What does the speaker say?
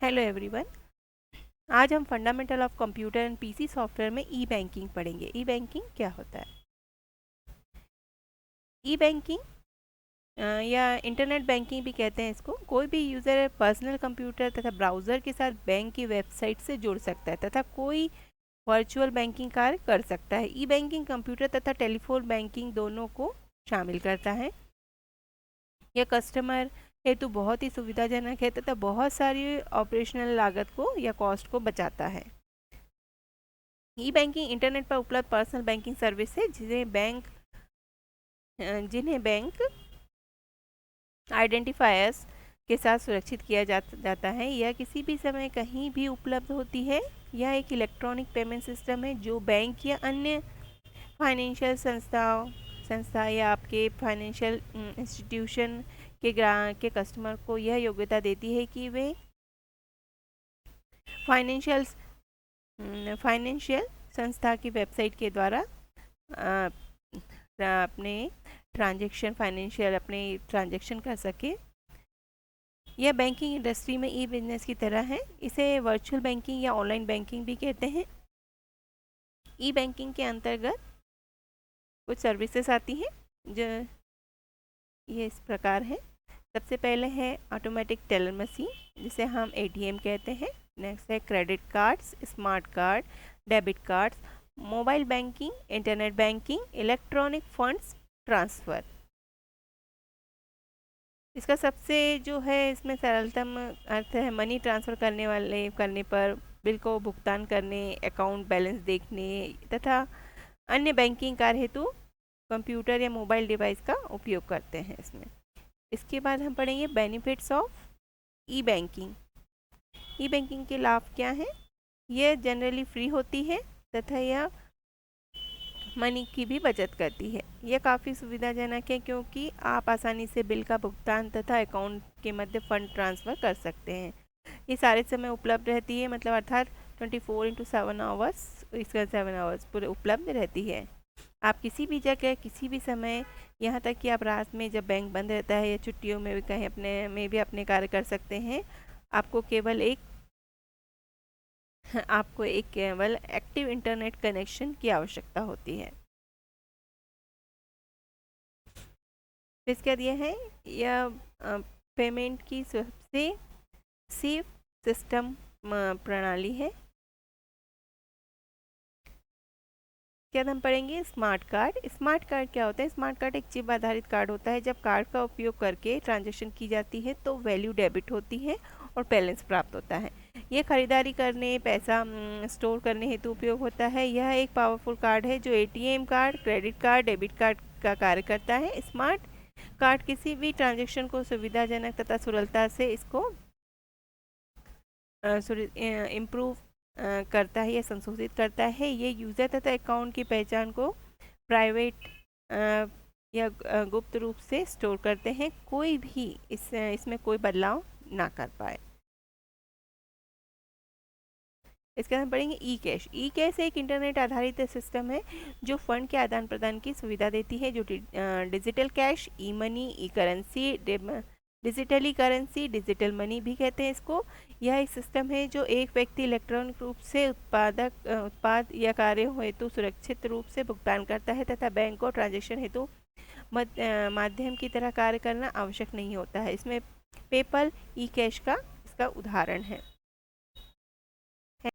Hello everyone. आज हम fundamental of computer and PC software में ई बैंकिंग पढ़ेंगे। ई बैंकिंग क्या होता है? ई बैंकिंग या इंटरनेट बैंकिंग भी कहते हैं इसको। कोई भी यूज़र पर्सनल कंप्यूटर तथा ब्राउज़र के साथ बैंक की वेबसाइट से जुड़ सकता है तथा कोई वर्चुअल बैंकिंग कार्य कर सकता है। ई बैंकिंग कंप्यूटर तथा टेलीफोन बैंकिंग दोनों को शामिल करता है। यह कस्टमर हेतु बहुत ही सुविधाजनक है तथा बहुत सारी ऑपरेशनल लागत को या कॉस्ट को बचाता है। ई बैंकिंग इंटरनेट पर उपलब्ध पर्सनल बैंकिंग सर्विस है जिन्हें बैंक आइडेंटिफायर्स के साथ सुरक्षित किया जाता है। यह किसी भी समय कहीं भी उपलब्ध होती है। यह एक इलेक्ट्रॉनिक पेमेंट सिस्टम है जो बैंक या अन्य फाइनेंशियल संस्था या आपके फाइनेंशियल इंस्टीट्यूशन के कस्टमर को यह योग्यता देती है कि वे फाइनेंशियल संस्था की वेबसाइट के द्वारा अपने ट्रांजेक्शन कर सके। यह बैंकिंग इंडस्ट्री में ई बिजनेस की तरह है। इसे वर्चुअल बैंकिंग या ऑनलाइन बैंकिंग भी कहते हैं। ई बैंकिंग के अंतर्गत कुछ सर्विसेज आती हैं जो ये इस प्रकार है। सबसे पहले है ऑटोमेटिक टेलर मशीन, जिसे हम एटीएम कहते हैं। नेक्स्ट है credit cards, smart card, debit cards, mobile banking, internet banking, electronic funds transfer. इसका सबसे जो है इसमें सरलतम अर्थ है मनी ट्रांसफ़र करने पर, बिल को भुगतान करने, अकाउंट बैलेंस देखने तथा अन्य बैंकिंग कार्य हेतु कंप्यूटर या मोबाइल डिवाइस का उपयोग करते हैं इसमें। इसके बाद हम पढ़ेंगे benefits of E banking. E banking के लाभ क्या हैं? यह जनरली फ्री होती है तथा यह मनी की भी बचत करती है। यह काफ़ी सुविधाजनक है क्योंकि आप आसानी से बिल का भुगतान तथा अकाउंट के मध्य फंड ट्रांसफ़र कर सकते हैं। ये सारे समय उपलब्ध रहती है, मतलब अर्थात 24/7 आवर्स, इसका 7 आवर्स पूरे उपलब्ध रहती है। आप किसी भी जगह किसी भी समय, यहाँ तक कि आप रात में जब बैंक बंद रहता है या छुट्टियों में भी कहीं अपने कार्य कर सकते हैं। आपको केवल एक्टिव इंटरनेट कनेक्शन की आवश्यकता होती है। इसके बाद यह है पेमेंट की सबसे सेफ सिस्टम प्रणाली है। क्या हम पढ़ेंगे स्मार्ट कार्ड। स्मार्ट कार्ड क्या होता है? स्मार्ट कार्ड एक चिप आधारित कार्ड होता है। जब कार्ड का उपयोग करके ट्रांजैक्शन की जाती है तो वैल्यू डेबिट होती है और बैलेंस प्राप्त होता है। ये खरीदारी करने, पैसा स्टोर करने हेतु उपयोग होता है। यह एक पावरफुल कार्ड है जो ATM card, credit card, debit card का कार्य करता है। स्मार्ट कार्ड किसी भी ट्रांजैक्शन को सुविधाजनक तथा सरलता से इसको इम्प्रूव करता है या संशोधित करता है। ये यूज़र तथा अकाउंट की पहचान को प्राइवेट या गुप्त रूप से स्टोर करते हैं, कोई भी इसमें कोई बदलाव ना कर पाए। इसके बाद हम पढ़ेंगे ई कैश। ई कैश एक इंटरनेट आधारित सिस्टम है जो फंड के आदान प्रदान की सुविधा देती है, जो डिजिटल कैश, ई मनी, ई करेंसी, डिजिटल मनी भी कहते हैं इसको। यह एक सिस्टम है जो एक व्यक्ति इलेक्ट्रॉनिक रूप से उत्पाद या कार्य हेतु सुरक्षित रूप से भुगतान करता है तथा बैंक को ट्रांजैक्शन हेतु माध्यम की तरह कार्य करना आवश्यक नहीं होता है। इसमें पेपल ई कैश का इसका उदाहरण है।